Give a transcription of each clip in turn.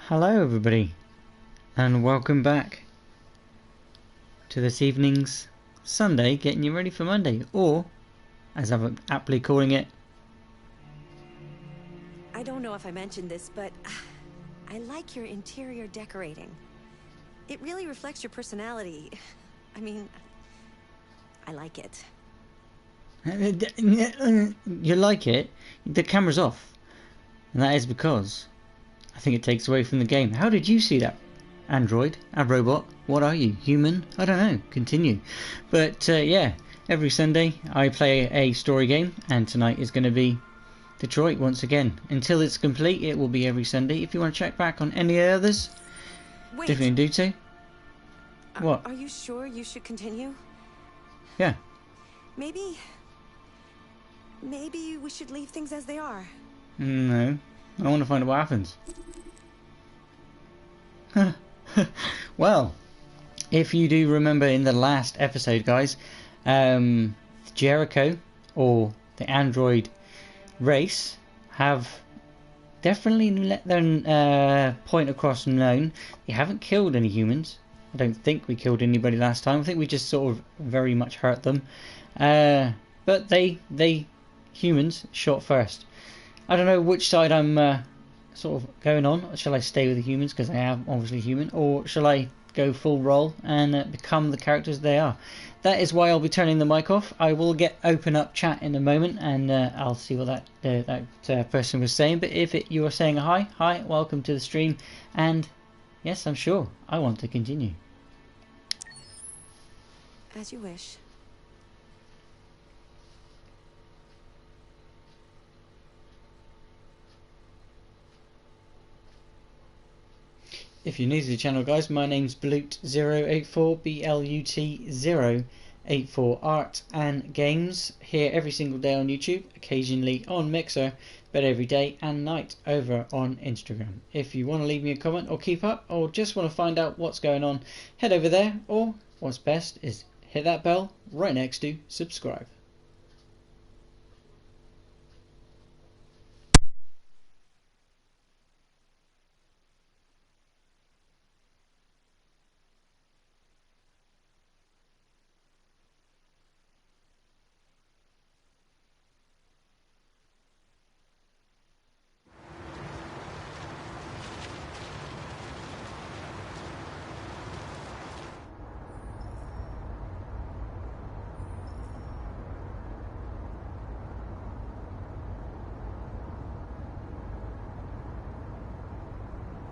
Hello everybody and welcome back to this evening's Sunday getting you ready for Monday, or as I'm aptly calling it, I don't know if I mentioned this, but I like your interior decorating. It really reflects your personality. I mean, I like it. you like it? The camera's off, and that is because I think it takes away from the game. How did you see that? Android? A robot? What are you? Human? I don't know. Continue. But yeah, every Sunday I play a story game, and tonight is going to be Detroit once again. Until it's complete, it will be every Sunday. If you want to check back on any others, Wait. definitely do so. What? Are you sure you should continue? Yeah. Maybe we should leave things as they are. No. I want to find out what happens. Well, if you do remember in the last episode, guys, Jericho, or the android race, have definitely let their point across known. They haven't killed any humans. I don't think we killed anybody last time. I think we just sort of very much hurt them. But they humans shot first. I don't know which side I'm sort of going on. Shall I stay with the humans because I am obviously human, or shall I go full role and become the characters they are? That is why I'll be turning the mic off. I will open up chat in a moment, and I'll see what that person was saying. But if you are saying hi, welcome to the stream, and yes, I'm sure I want to continue. As you wish. If you're new to the channel, guys, my name's blut-084, BLUT084, art and games, here every single day on YouTube, occasionally on Mixer, but every day and night over on Instagram. If you want to leave me a comment or keep up, or just want to find out what's going on, head over there, or what's best is hit that bell right next to subscribe.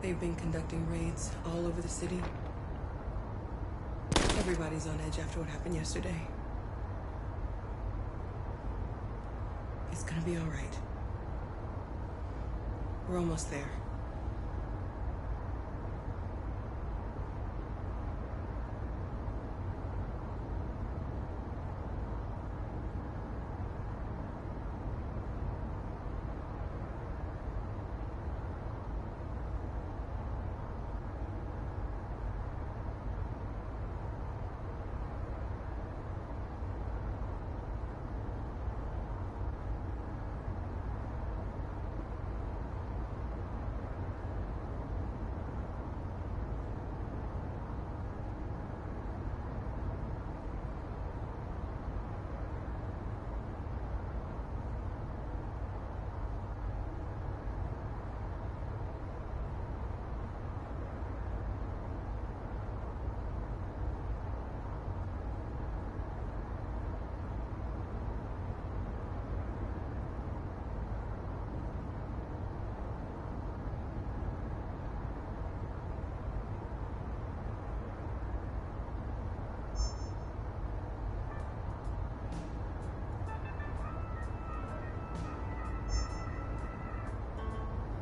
They've been conducting raids all over the city. Everybody's on edge after what happened yesterday. It's gonna be all right. We're almost there.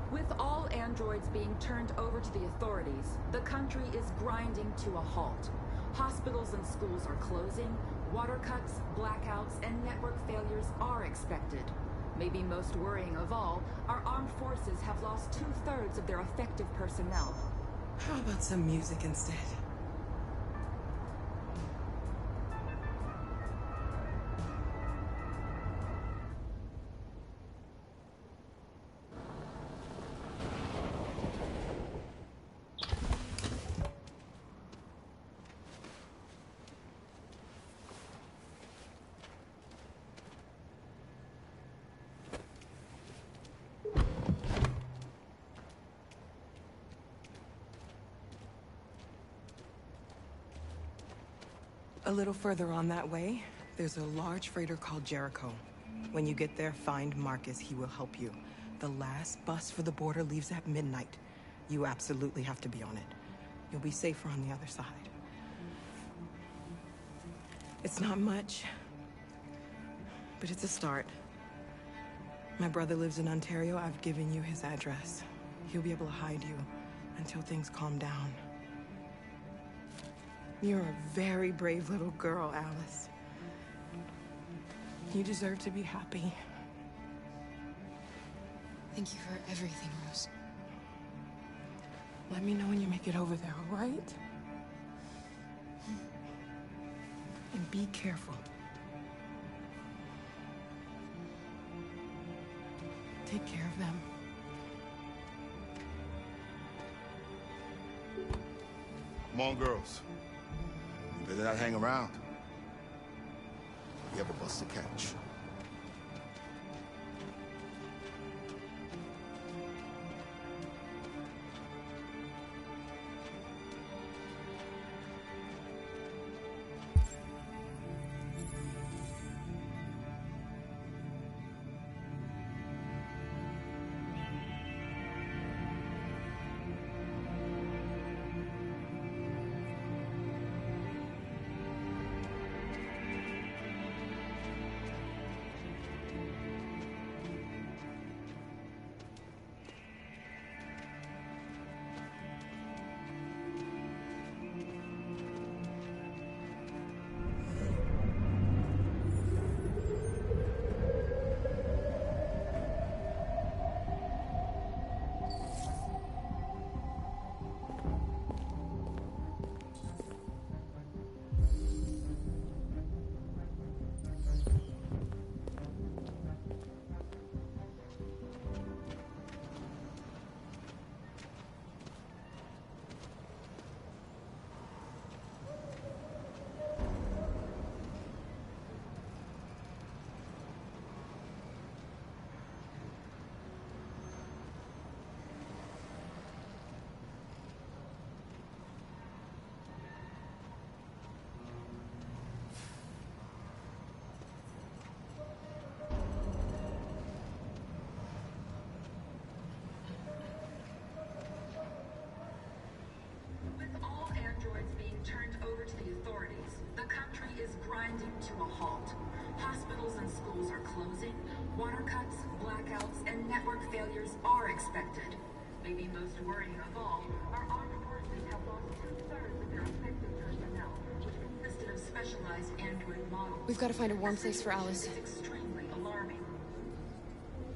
With all androids being turned over to the authorities, the country is grinding to a halt. Hospitals and schools are closing, water cuts, blackouts, and network failures are expected. Maybe most worrying of all, our armed forces have lost 2/3 of their effective personnel. How about some music instead? A little further on that way, there's a large freighter called Jericho. When you get there, find Marcus. He will help you. The last bus for the border leaves at midnight. You absolutely have to be on it. You'll be safer on the other side. It's not much, but it's a start. My brother lives in Ontario. I've given you his address. He'll be able to hide you until things calm down. You're a very brave little girl, Alice. You deserve to be happy. Thank you for everything, Rose. Let me know when you make it over there, all right? And be careful. Take care of them. Come on, girls. You better not hang around. We have a bus to catch. With all androids being turned over to the authorities, the country is grinding to a halt. Hospitals and schools are closing, water cuts, blackouts, and network failures are expected. Maybe most worrying of all, our armed forces have lost 2/3 of their effective personnel, which consisted of specialized android models. We've got to find a warm place for Alice. It's extremely alarming.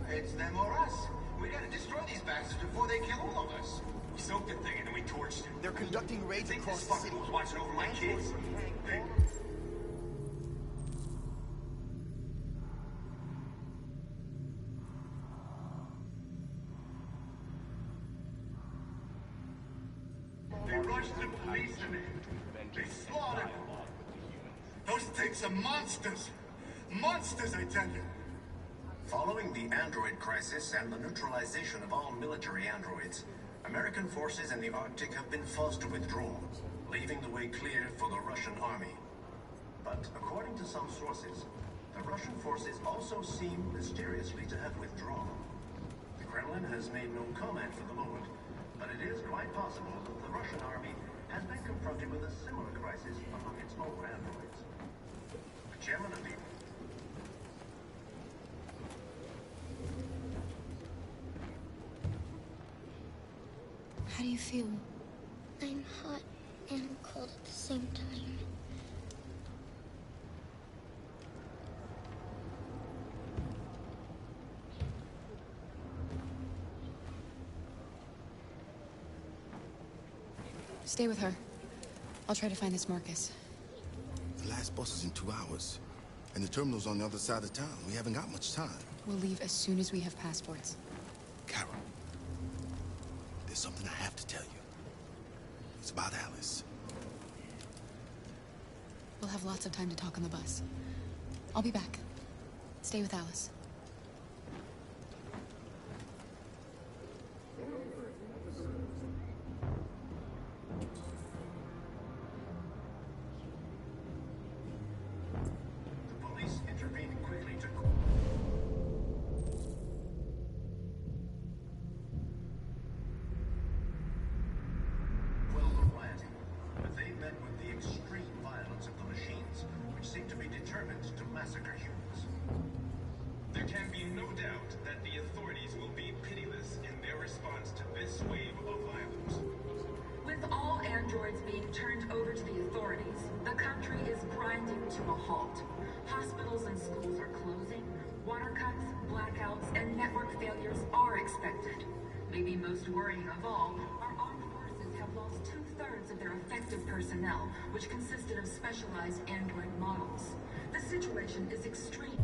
It's them or us. We gotta destroy these bastards before they kill all of us. We soaked the thing and then we torched it. They're conducting raids Think across this the fucker city. was watching over my kids? Hey, they rushed the policemen. They slaughtered them. Those things are monsters. Monsters, I tell you. Following the android crisis and the neutralization of all military androids, American forces in the Arctic have been forced to withdraw, leaving the way clear for the Russian army. But according to some sources, the Russian forces also seem mysteriously to have withdrawn. The Kremlin has made no comment for the moment, but it is quite possible that the Russian army has been confronted with a similar crisis among its own androids. The chairman of the How do you feel? I'm hot and I'm cold at the same time. Stay with her. I'll try to find this Marcus. The last bus is in 2 hours. And the terminal's on the other side of town. We haven't got much time. We'll leave as soon as we have passports. Carol, there's something I have to tell you. It's about Alice. We'll have lots of time to talk on the bus. I'll be back. Stay with Alice. massacre humans. There can be no doubt that the authorities will be pitiless in their response to this wave of violence. With all androids being turned over to the authorities, the country is grinding to a halt. Hospitals and schools are closing, water cuts, blackouts, and network failures are expected. Maybe most worrying of all, our armed forces have lost two-thirds of their effective personnel, which consisted of specialized android models. The situation is extreme.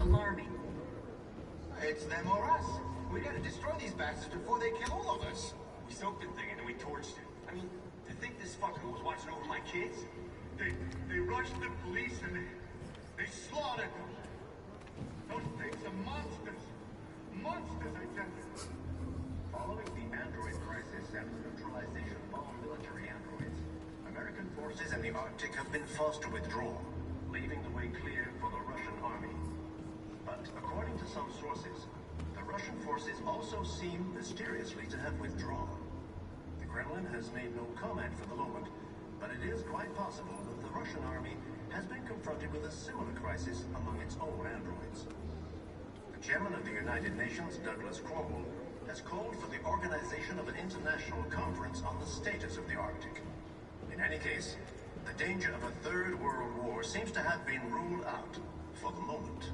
Alarming. It's them or us. We gotta destroy these bastards before they kill all of us. We soaked the thing and then we torched it. I mean, to think this fucker was watching over my kids? They rushed the police and they slaughtered them. Those things are monsters. Monsters, I tell you. Following the android crisis and the neutralization of all military androids, American forces in the Arctic have been forced to withdraw, leaving the way clear for the Russian army. But according to some sources, the Russian forces also seem mysteriously to have withdrawn. The Kremlin has made no comment for the moment, but it is quite possible that the Russian army has been confronted with a similar crisis among its own androids. The chairman of the United Nations, Douglas Cromwell, has called for the organization of an international conference on the status of the Arctic. In any case, the danger of a third world war seems to have been ruled out for the moment.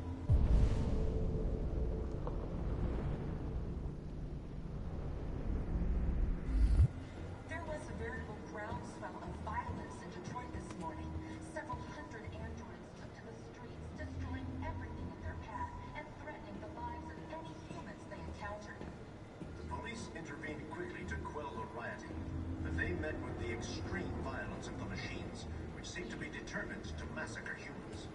There was a veritable groundswell of violence in Detroit this morning. Several hundred androids took to the streets, destroying everything in their path and threatening the lives of any humans they encountered. The police intervened quickly to quell the rioting, but they met with the extreme violence of the machines, which seem to be determined to massacre humans.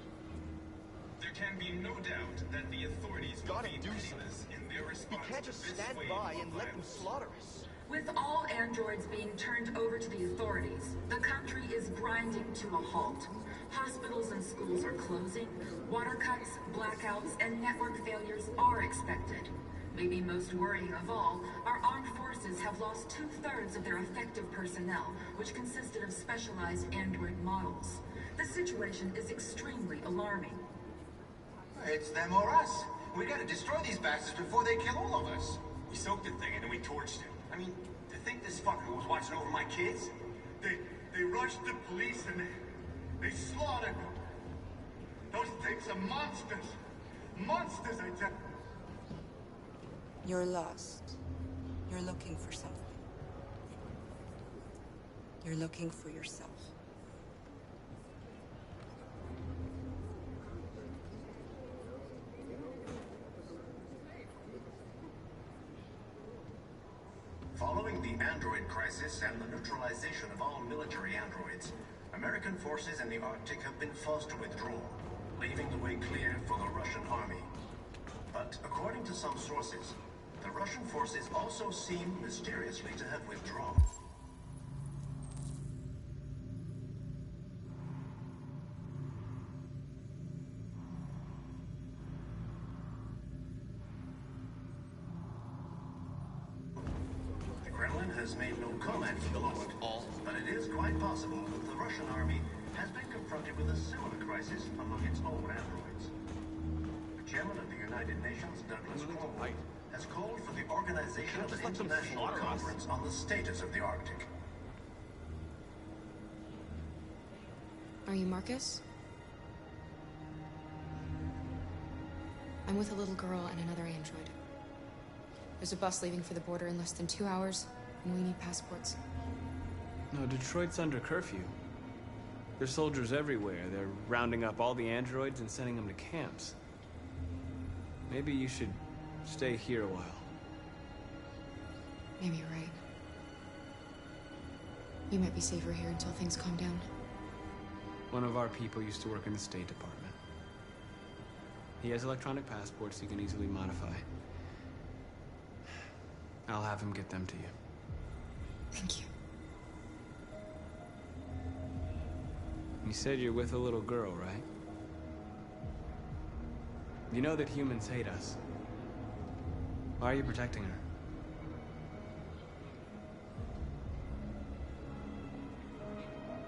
There can be no doubt that the authorities will be pitiless in their response You can't just to this stand wave by of and let them violence. slaughter us. With all androids being turned over to the authorities, the country is grinding to a halt. Hospitals and schools are closing, water cuts, blackouts, and network failures are expected. Maybe most worrying of all, our armed forces have lost two-thirds of their effective personnel, which consisted of specialized android models. The situation is extremely alarming. It's them or us. We gotta destroy these bastards before they kill all of us. We soaked the thing and then we torched it. I mean, to think this fucker was watching over my kids? They rushed the police and they slaughtered them. Those things are monsters. Monsters, I tell you. You're lost. You're looking for something. You're looking for yourself. Following the android crisis and the neutralization of all military androids, American forces in the Arctic have been forced to withdraw, leaving the way clear for the Russian army. But according to some sources, the Russian forces also seem mysteriously to have withdrawn. The Kremlin has made no comment for the moment, but it is quite possible that the Russian army has been confronted with a similar crisis among its own androids. The chairman of the United Nations, Douglas Cromwell, has called for the organization of an international conference on the status of the Arctic. Are you Marcus? I'm with a little girl and another android. There's a bus leaving for the border in less than 2 hours, and we need passports. No, Detroit's under curfew. There's soldiers everywhere. They're rounding up all the androids and sending them to camps. Maybe you should stay here a while. Maybe you're right. You might be safer here until things calm down. One of our people used to work in the State Department. He has electronic passports he can easily modify. I'll have him get them to you. Thank you. You said you're with a little girl, right? You know that humans hate us. Why are you protecting her?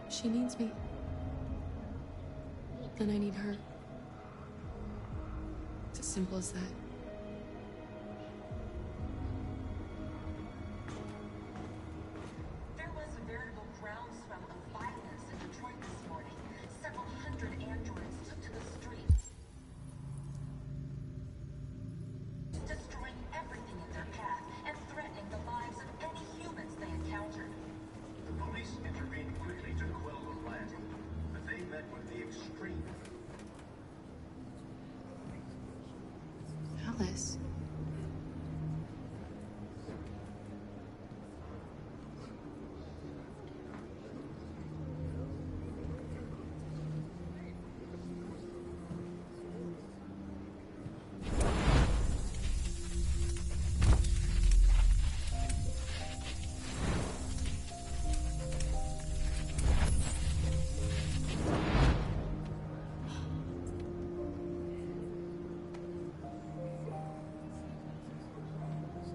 She needs me. And I need her. It's as simple as that. There was a veritable groundswell of violence in Detroit this morning. Several hundred androids took to the streets, destroying everything in their path and threatening the lives of any humans they encountered. The police intervened quickly to quell the rioting, but they met with the extreme. Alice.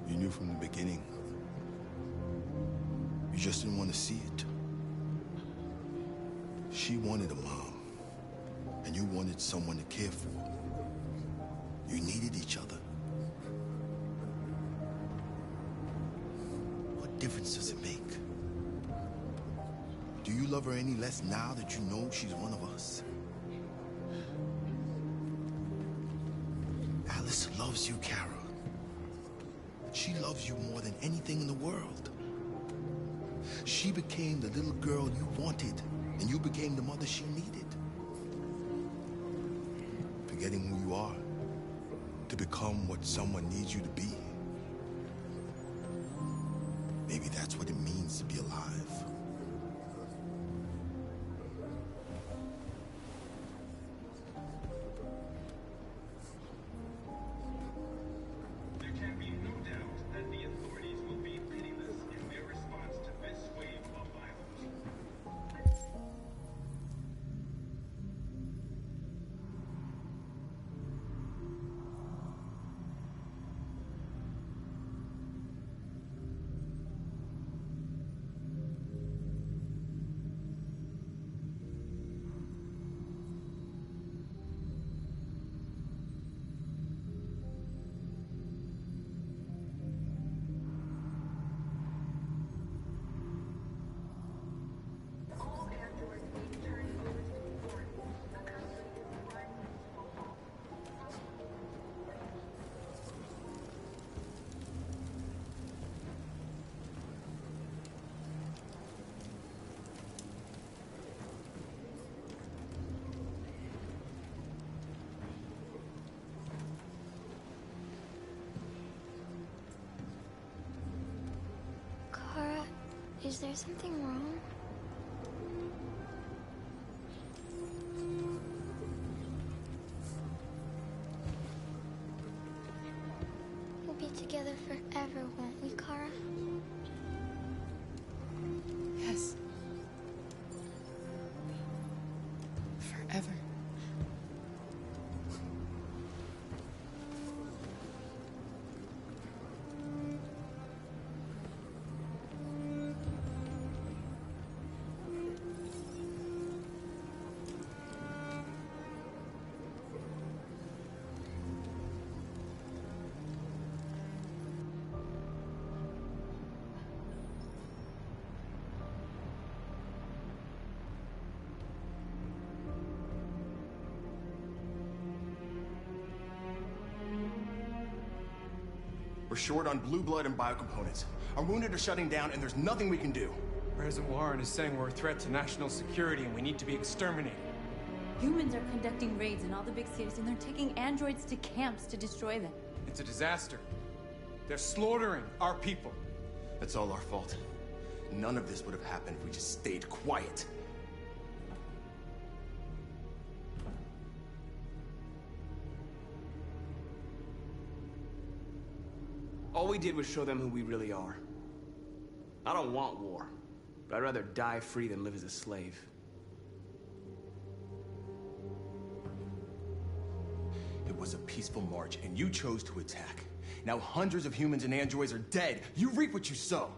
You knew from the beginning. You just didn't want to see it. She wanted a mom, and you wanted someone to care for. You needed each other. What difference does it make? Do you love her any less now that you know she's one of us? Alice loves you, Kara. She loves you more than anything in the world. She became the little girl you wanted, and you became the mother she needed. Forgetting who you are to become what someone needs you to be. Maybe that's what it means to be alive. There can be no doubt that the authorities will be pitiless in their response to this wave of violence. All androids being turned over to the authorities. The country is grinding to a halt. Kara, is there something wrong? We'll be together forever, won't we, Kara? Yes. Forever. We're short on blue blood and biocomponents. Our wounded are shutting down, and there's nothing we can do. President Warren is saying we're a threat to national security and we need to be exterminated. Humans are conducting raids in all the big cities, and they're taking androids to camps to destroy them. It's a disaster. They're slaughtering our people. That's all our fault. None of this would have happened if we just stayed quiet. All we did was show them who we really are. I don't want war, but I'd rather die free than live as a slave. was a peaceful march, and you chose to attack. Now hundreds of humans and androids are dead. You reap what you sow.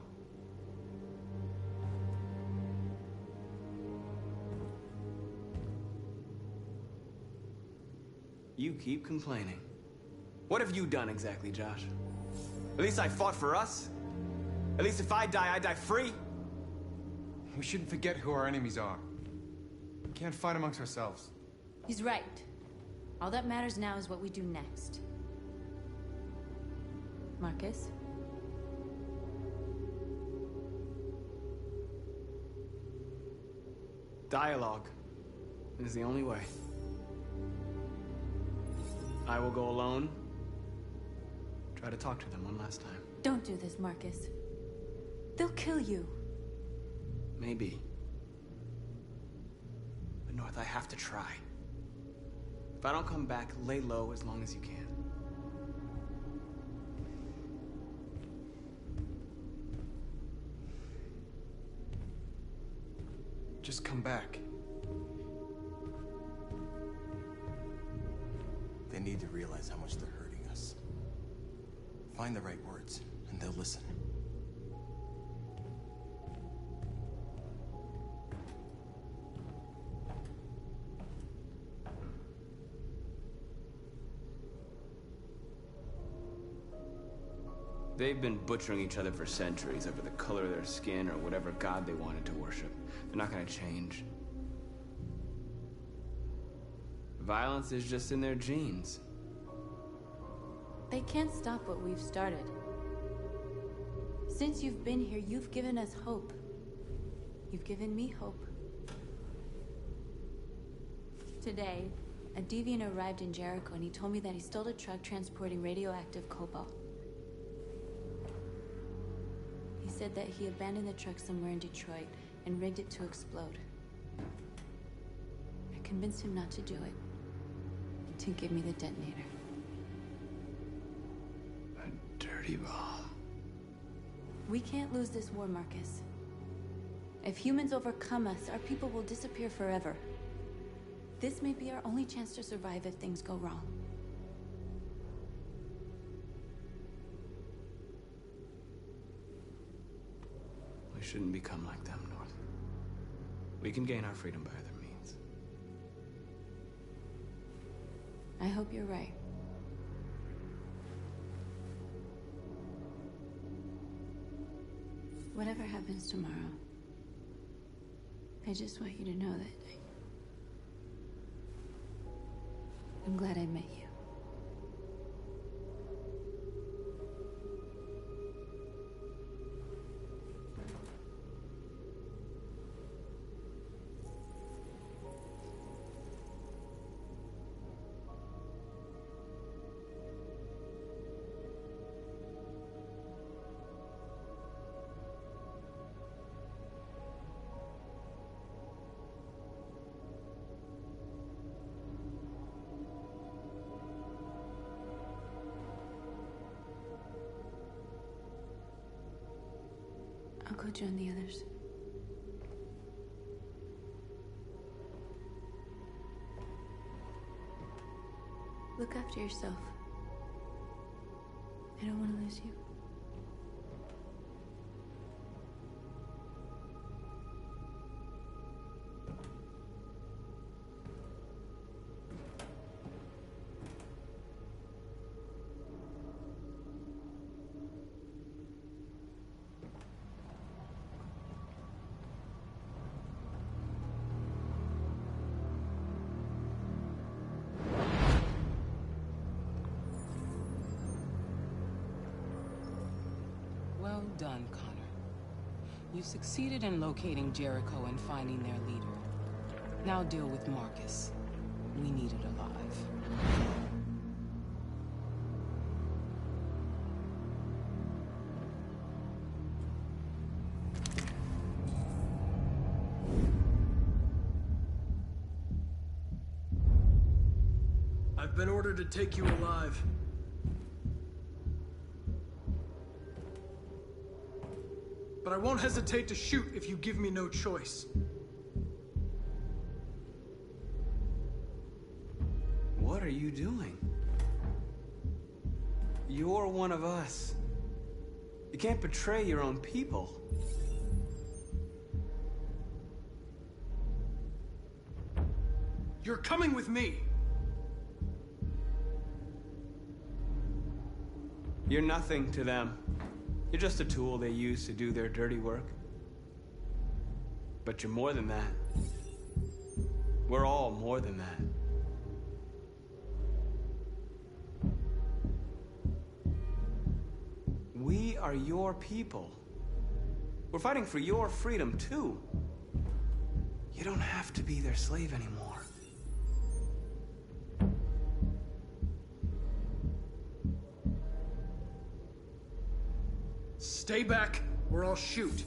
You keep complaining. What have you done exactly, Josh? At least I fought for us. At least if I die free. We shouldn't forget who our enemies are. We can't fight amongst ourselves. He's right. All that matters now is what we do next. Marcus? Dialogue is the only way. I will go alone. Try to talk to them one last time. Don't do this, Marcus. They'll kill you. Maybe. But North, I have to try. If I don't come back, lay low as long as you can. Just come back. They need to realize how much they're hurting us. Find the right words, and they'll listen. They've been butchering each other for centuries over the color of their skin or whatever god they wanted to worship. They're not gonna change. Violence is just in their genes. They can't stop what we've started. Since you've been here, you've given us hope. You've given me hope. Today, a deviant arrived in Jericho and he told me that he stole a truck transporting radioactive cobalt. He said that he abandoned the truck somewhere in Detroit and rigged it to explode. I convinced him not to do it, to give me the detonator. A dirty bomb. We can't lose this war, Marcus. If humans overcome us, our people will disappear forever. This may be our only chance to survive if things go wrong. We shouldn't become like them, North. We can gain our freedom by other means. I hope you're right. Whatever happens tomorrow, I just want you to know that I'm glad I met you. I'll go join the others. Look after yourself. I don't want to lose you. Well done, Connor. You succeeded in locating Jericho and finding their leader. Now deal with Marcus. We need it alive. I've been ordered to take you alive. But I won't hesitate to shoot if you give me no choice. What are you doing? You're one of us. You can't betray your own people. You're coming with me. You're nothing to them. You're just a tool they use to do their dirty work. But you're more than that. We're all more than that. We are your people. We're fighting for your freedom, too. You don't have to be their slave anymore. Stay back, or I'll shoot.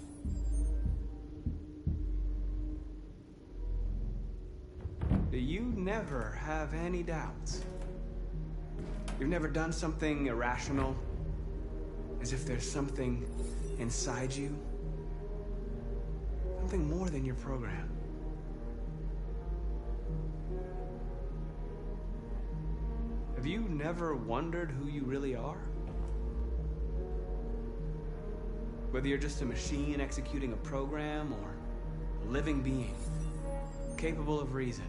You never have any doubts. You've never done something irrational, as if there's something inside you. Something more than your program. Have you never wondered who you really are? Whether you're just a machine executing a program or a living being, capable of reason.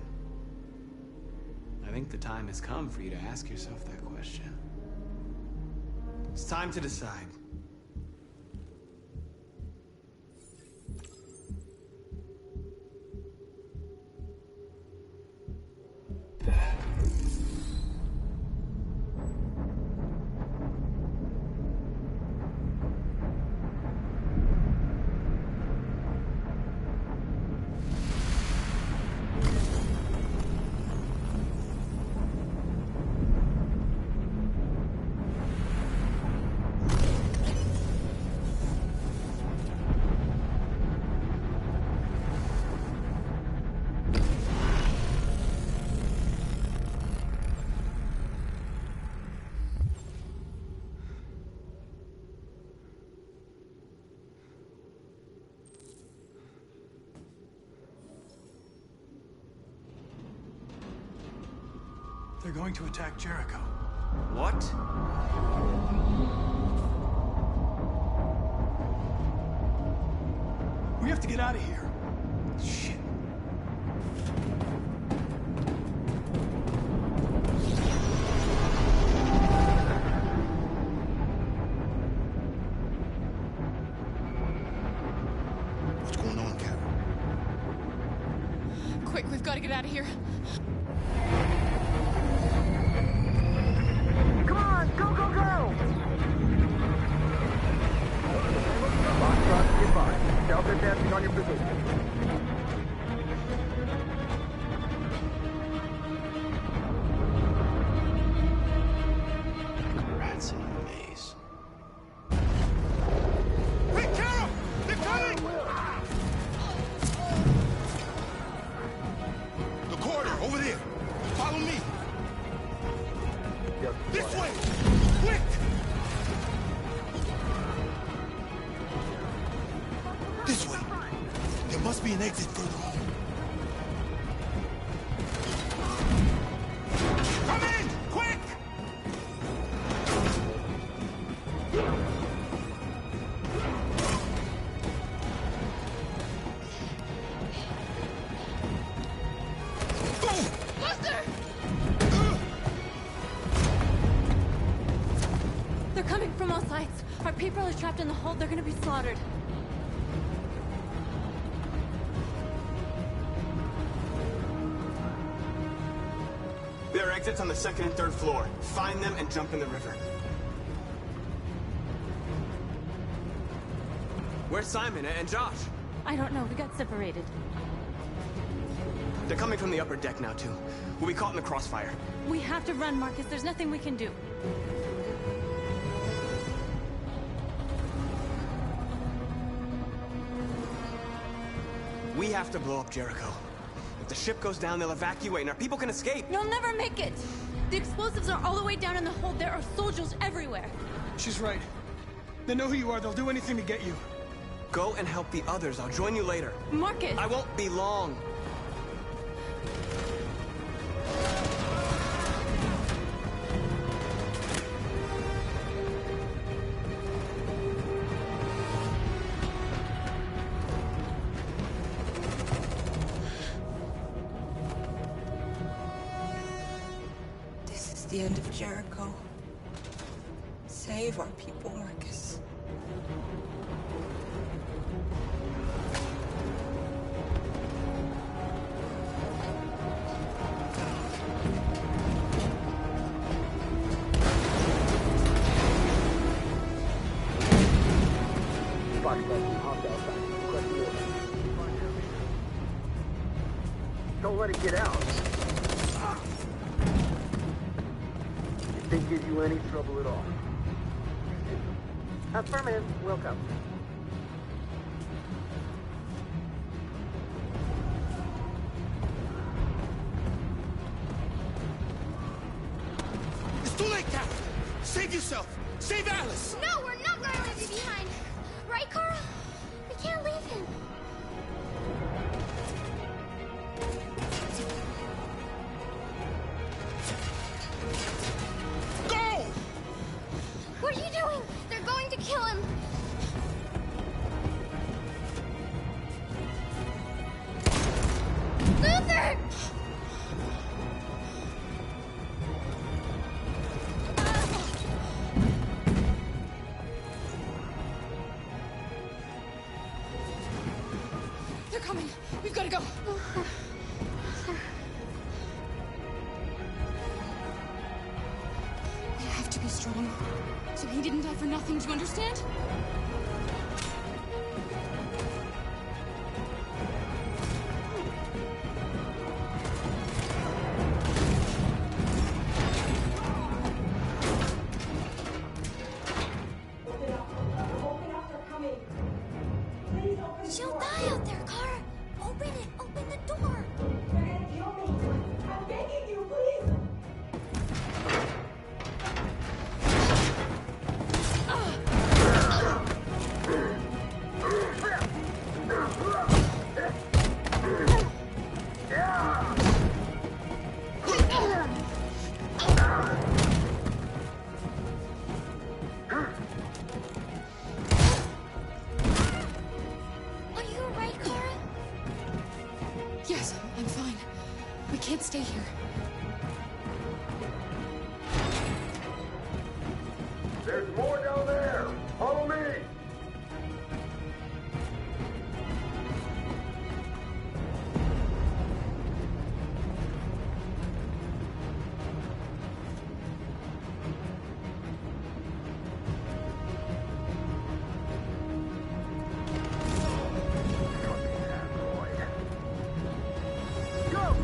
I think the time has come for you to ask yourself that question. It's time to decide. They're going to attack Jericho. What? We have to get out of here. Shit. What's going on, Carol? Quick, we've got to get out of here. Come on, go, go, go! Foxtrot, goodbye. Delta dancing on your position. Rats in a maze. Hey, Carol! They're coming! The corridor, over there. Follow me. This way! Quick! This way. There must be an exit further on. Come in! Quick! They're coming from all sides. Our people are trapped in the hold. They're gonna be slaughtered. There are exits on the second and third floor. Find them and jump in the river. Where's Simon and Josh? I don't know. We got separated. They're coming from the upper deck now, too. We'll be caught in the crossfire. We have to run, Marcus. There's nothing we can do. We have to blow up Jericho. If the ship goes down, they'll evacuate and our people can escape. You'll never make it! The explosives are all the way down in the hold. There are soldiers everywhere. She's right. They know who you are. They'll do anything to get you. Go and help the others. I'll join you later. Marcus! I won't be long. the end of Jericho. Save our people, Marcus. Don't let it get out. If they give you any trouble at all. Affirmative, welcome. It's too late, Cap! Save yourself! Save Alice! No, we're not gonna leave you behind. Right, Kara? We can't leave him. Go! What are you doing? They're going to kill him. Luther! They're coming. We've got to go. We have to be strong. So he didn't die for nothing, do you understand? She'll die out there, Kara. Open it. Open the door. They're gonna kill me. I'm begging you, please. Are you alright, Kara? Yes, I'm fine. We can't stay here. There's more down there. Follow me. Go!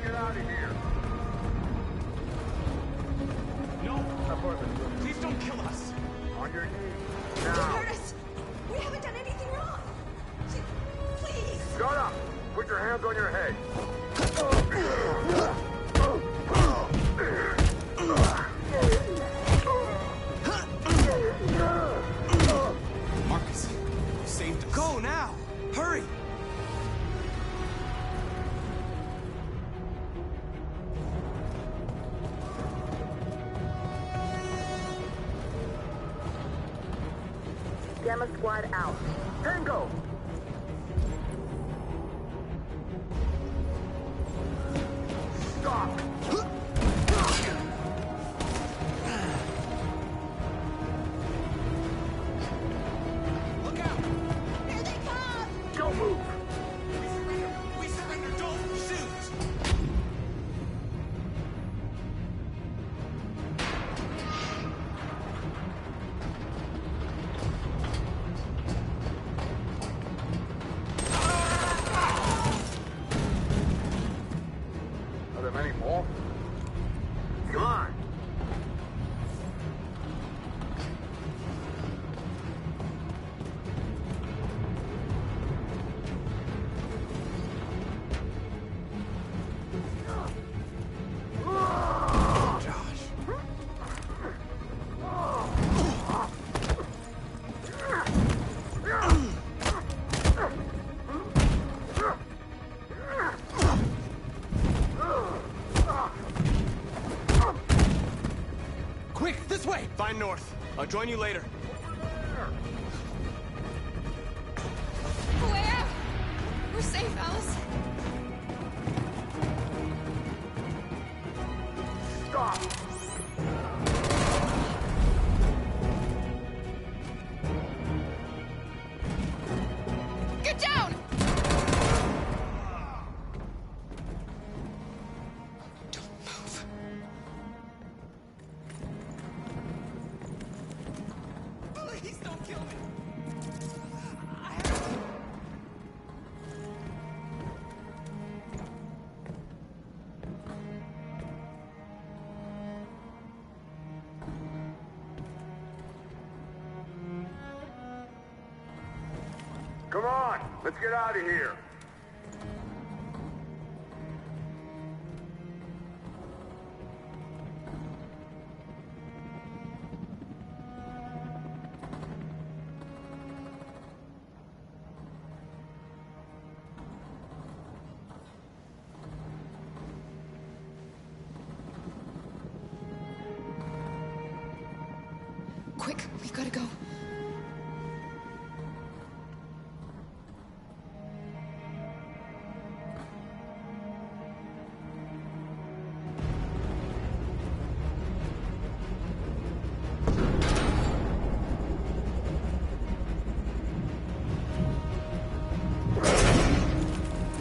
Get out of here. No! Affirmative. Please don't kill us! On your knees. Don't Now. hurt us. We haven't done anything wrong. Please. Shut up. Put your hands on your head. Marcus, you saved us. Go now! Hurry! Gamma squad out. Tango! Stop! Look out! Here they come. Don't move! We surrender! Don't shoot! Find north. I'll join you later. Way out! We're safe, Alice. Stop! Get down! Don't move. Please don't kill me! Come on, let's get out of here. Quick, we've got to go.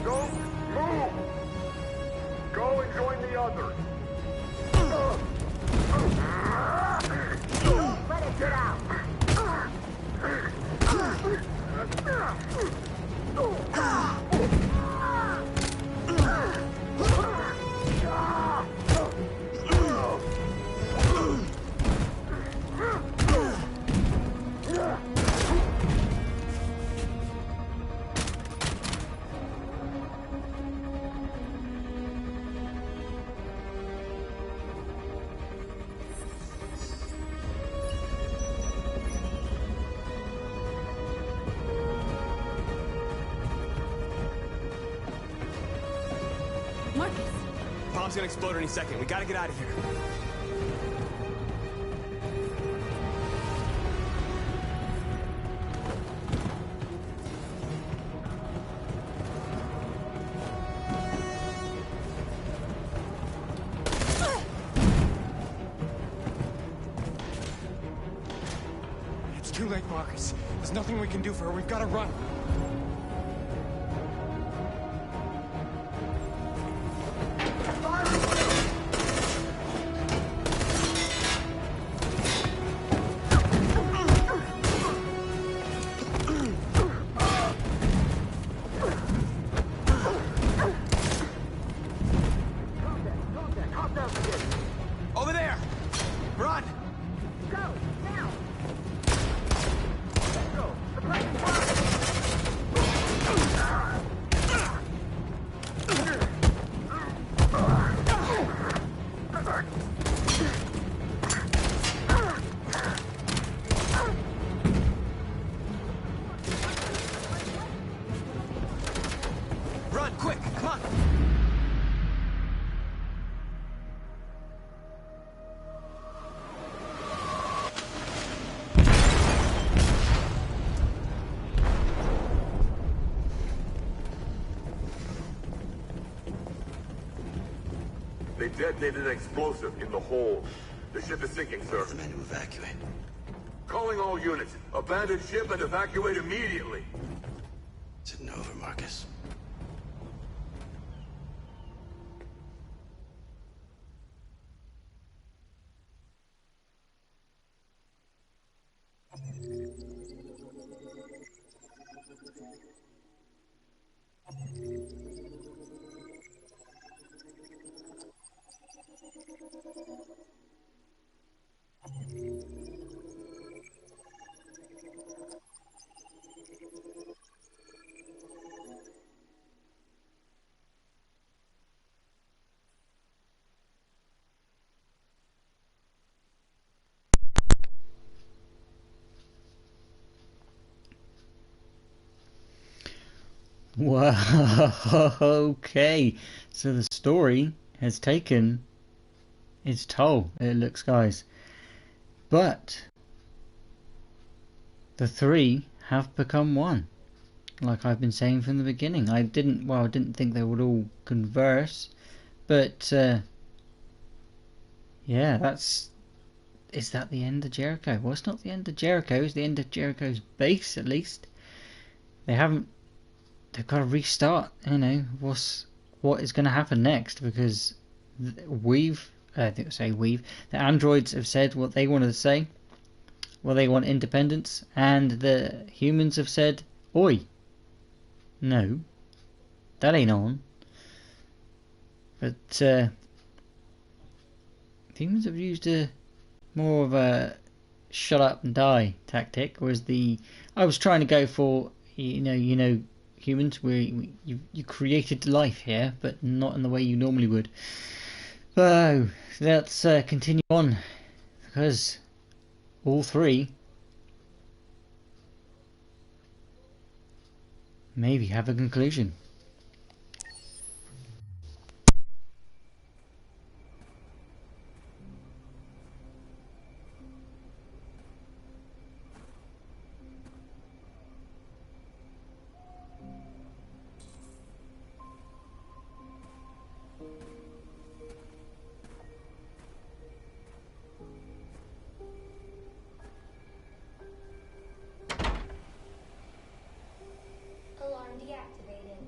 Don't move! Go and join the others. Let it get out. Marcus! Bomb's gonna explode any second. We gotta get out of here. It's too late, Marcus. There's nothing we can do for her. We've got to run. Over there! Run! Go, now! Let's go. Suppressing fire! Run, quick! Come on! They detonated an explosive in the hold. The ship is sinking, sir. The men to evacuate. Calling all units. Abandon ship and evacuate immediately. Is it over, Marcus? Wow, okay. So the story has taken its toll, it looks, guys. But the three have become one. Like I've been saying from the beginning. I didn't think they would all converse. But yeah, is that the end of Jericho? Well, it's not the end of Jericho. It's the end of Jericho's base, at least. They've got to restart. What is going to happen next? Because the androids have said what they wanted to say. Well, they want independence, and the humans have said, "Oi, no, that ain't on." But humans have used more of a shut up and die tactic, whereas I was trying to go for humans, you created life here, but not in the way you normally would. So let's continue on, because all three maybe have a conclusion. Alarm deactivated.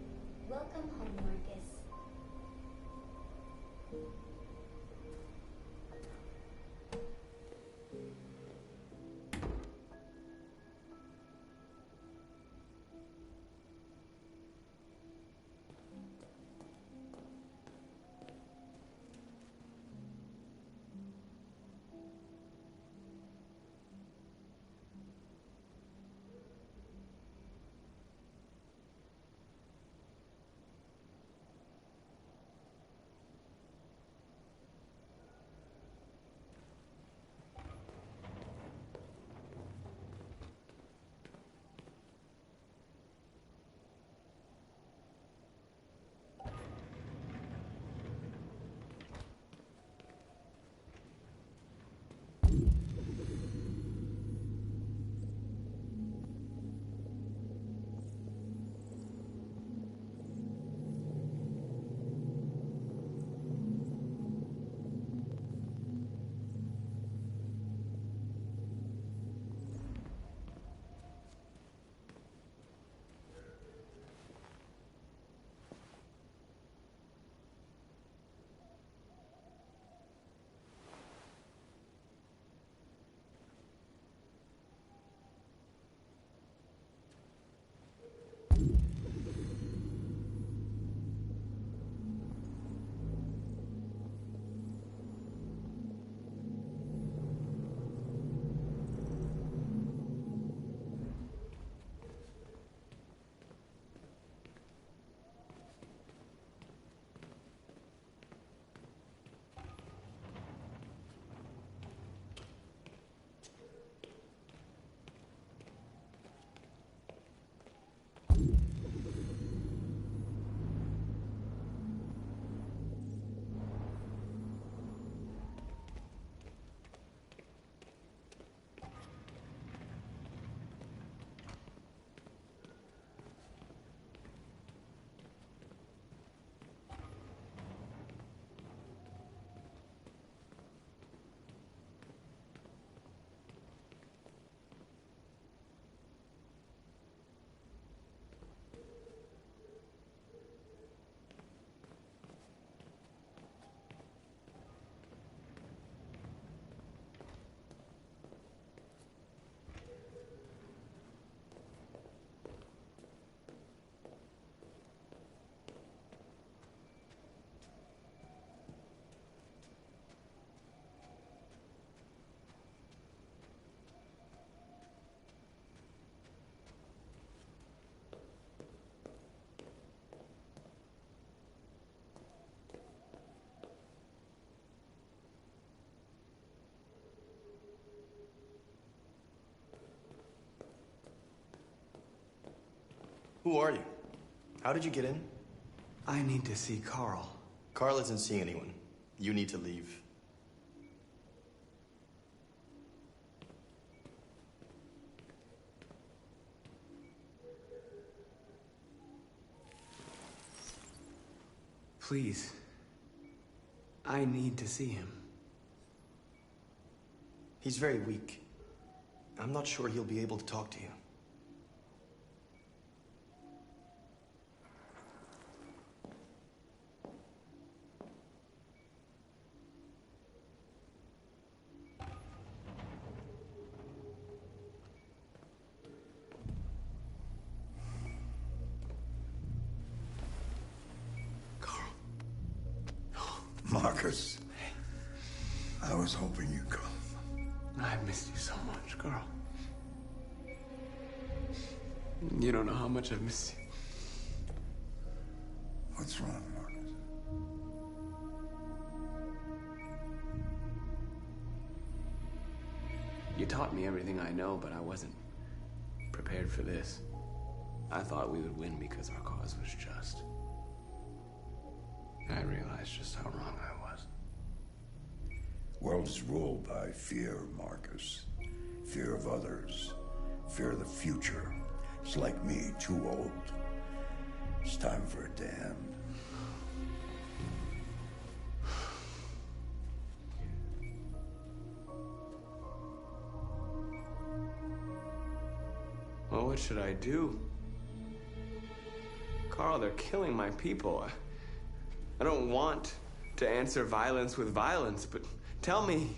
Welcome home, Marcus. Who are you? How did you get in? I need to see Carl. Carl isn't seeing anyone. You need to leave. Please. I need to see him. He's very weak. I'm not sure he'll be able to talk to you. Marcus, I was hoping you'd come. I've missed you so much, Carl. You don't know how much I've missed you. What's wrong, Marcus? You taught me everything I know, but I wasn't prepared for this. I thought we would win because our cause was just. I realized just how wrong I was. World is ruled by fear, Marcus. Fear of others. Fear of the future. It's like me, too old. It's time for a damn. Well, what should I do? Carl, they're killing my people. I don't want to answer violence with violence, but tell me,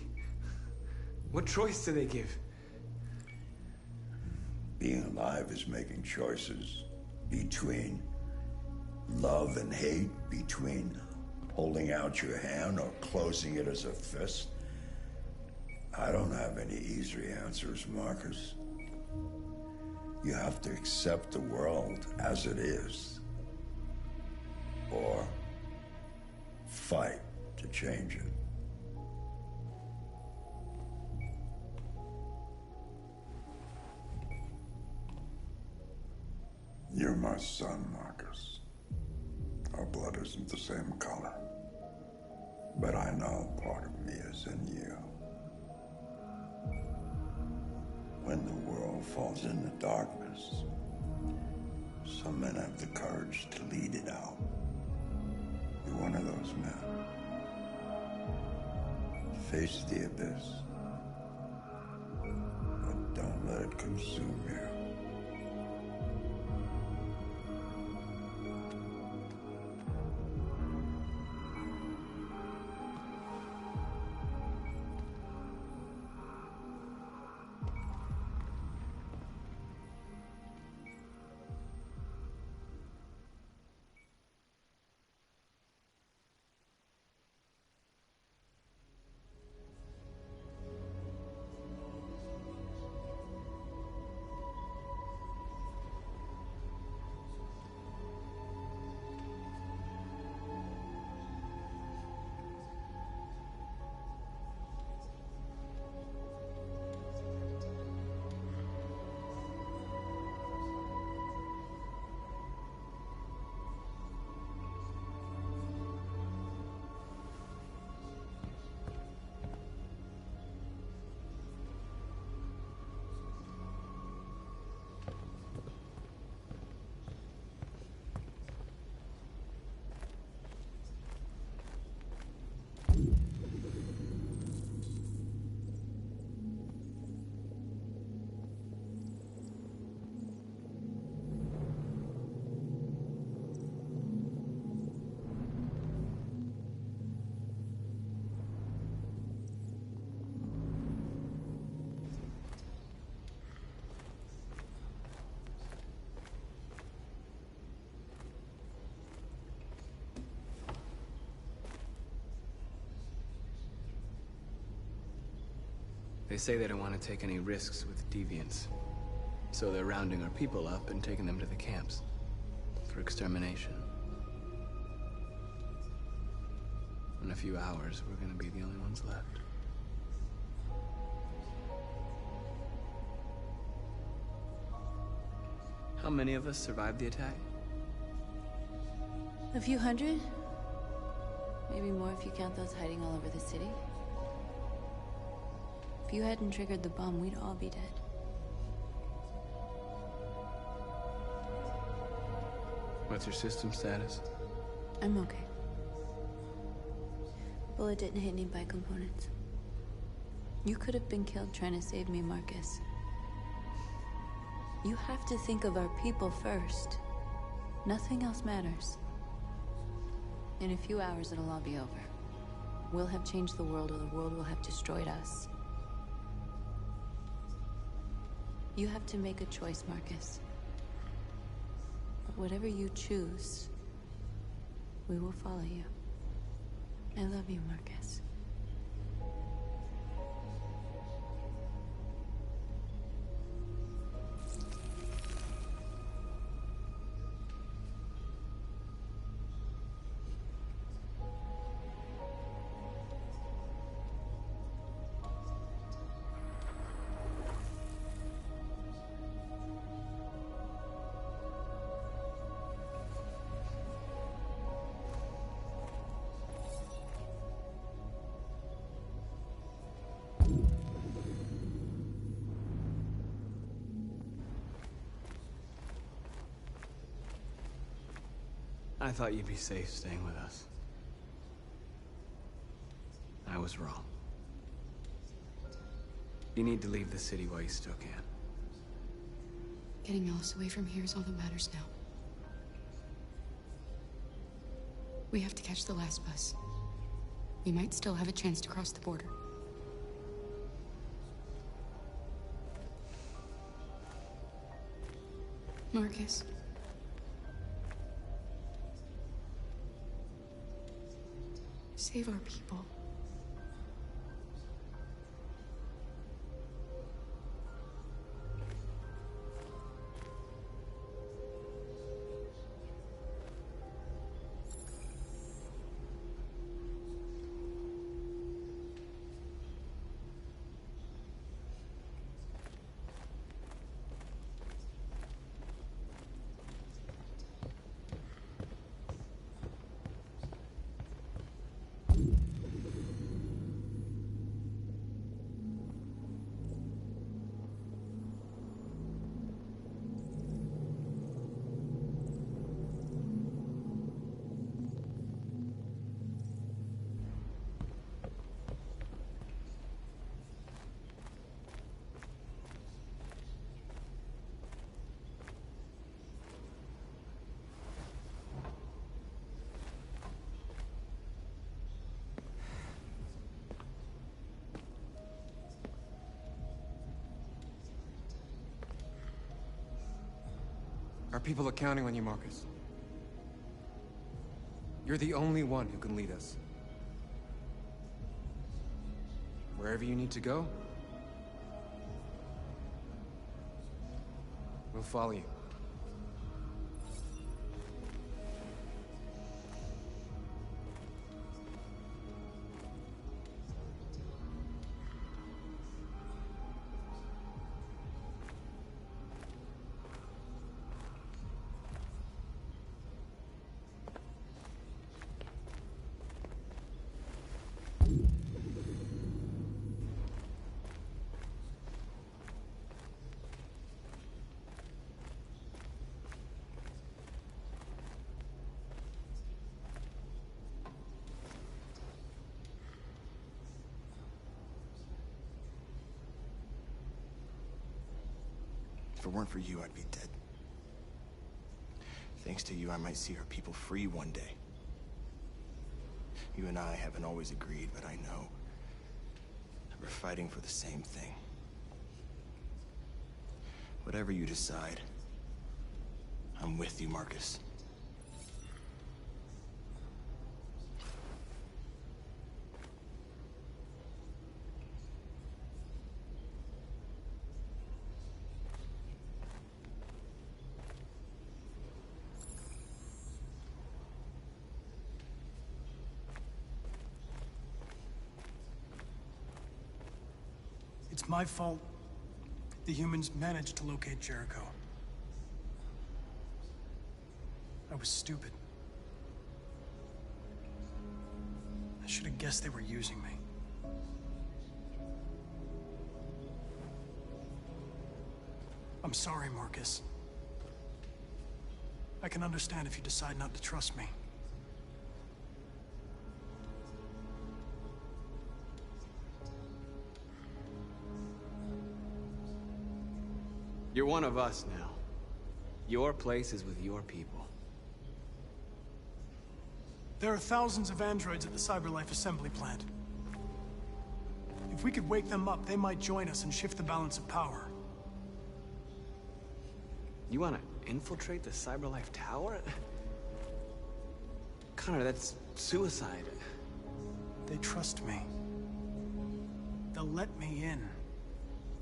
what choice do they give? Being alive is making choices between love and hate, between holding out your hand or closing it as a fist. I don't have any easy answers, Marcus. You have to accept the world as it is, or fight to change it. You're my son, Marcus. Our blood isn't the same color, but I know part of me is in you. When the world falls into darkness, some men have the courage to lead it out. You're one of those men. Face the abyss, but don't let it consume you. They say they don't want to take any risks with deviants. So they're rounding our people up and taking them to the camps for extermination. In a few hours, we're gonna be the only ones left. How many of us survived the attack? A few hundred? Maybe more if you count those hiding all over the city. If you hadn't triggered the bomb, we'd all be dead. What's your system status? I'm okay. Bullet didn't hit any bicomponents. You could have been killed trying to save me, Marcus. You have to think of our people first. Nothing else matters. In a few hours, it'll all be over. We'll have changed the world, or the world will have destroyed us. You have to make a choice, Marcus. But whatever you choose, we will follow you. I love you, Marcus. I thought you'd be safe staying with us. I was wrong. You need to leave the city while you still can. Getting Alice away from here is all that matters now. We have to catch the last bus. We might still have a chance to cross the border. Marcus. Save our people. Our people are counting on you, Marcus. You're the only one who can lead us. Wherever you need to go, we'll follow you. If it weren't for you, I'd be dead. Thanks to you, I might see our people free one day. You and I haven't always agreed, but I know that we're fighting for the same thing. Whatever you decide, I'm with you, Marcus. It's my fault the humans managed to locate Jericho. I was stupid. I should have guessed they were using me. I'm sorry, Marcus. I can understand if you decide not to trust me. You're one of us now. Your place is with your people. There are thousands of androids at the CyberLife assembly plant. If we could wake them up, they might join us and shift the balance of power. You want to infiltrate the CyberLife tower? Connor, that's suicide. They trust me. They'll let me in.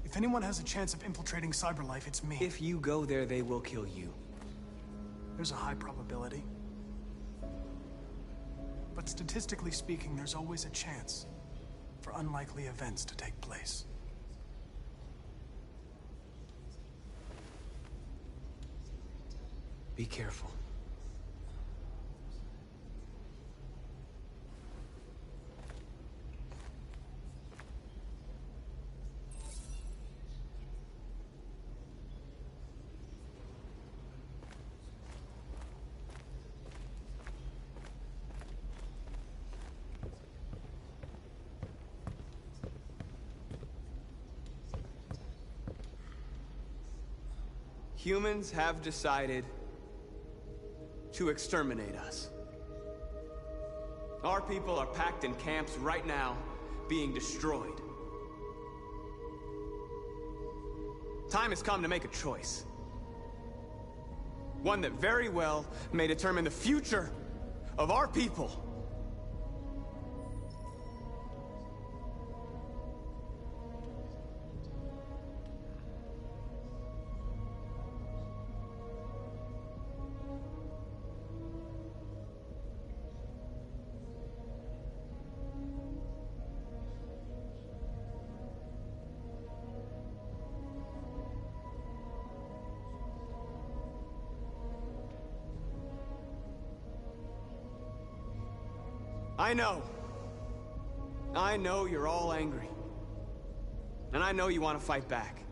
If anyone has a chance of infiltrating CyberLife, it's me. If you go there, they will kill you. There's a high probability. But statistically speaking, there's always a chance for unlikely events to take place. Be careful. Humans have decided to exterminate us. Our people are packed in camps right now, being destroyed. Time has come to make a choice. One that very well may determine the future of our people. I know you're all angry. And I know you want to fight back.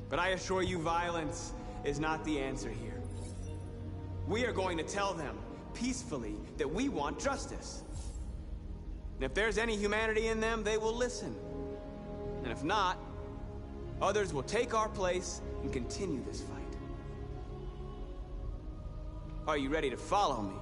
But I assure you, violence is not the answer here. We are going to tell them, peacefully, that we want justice. And if there's any humanity in them, they will listen. And if not, others will take our place and continue this fight. Are you ready to follow me?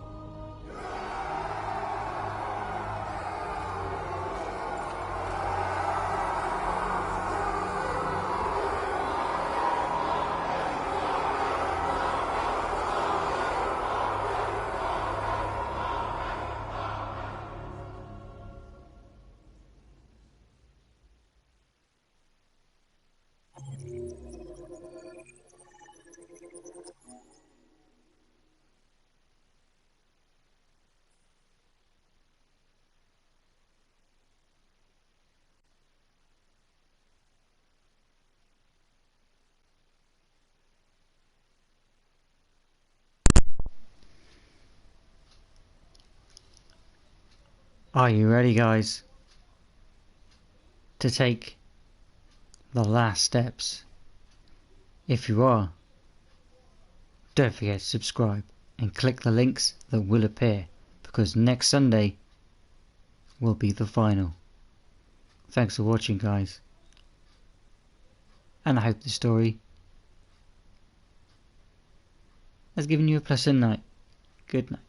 Are you ready, guys, to take the last steps? If you are, don't forget to subscribe and click the links that will appear, because next Sunday will be the final. Thanks for watching, guys, and I hope the story has given you a pleasant night. Good night.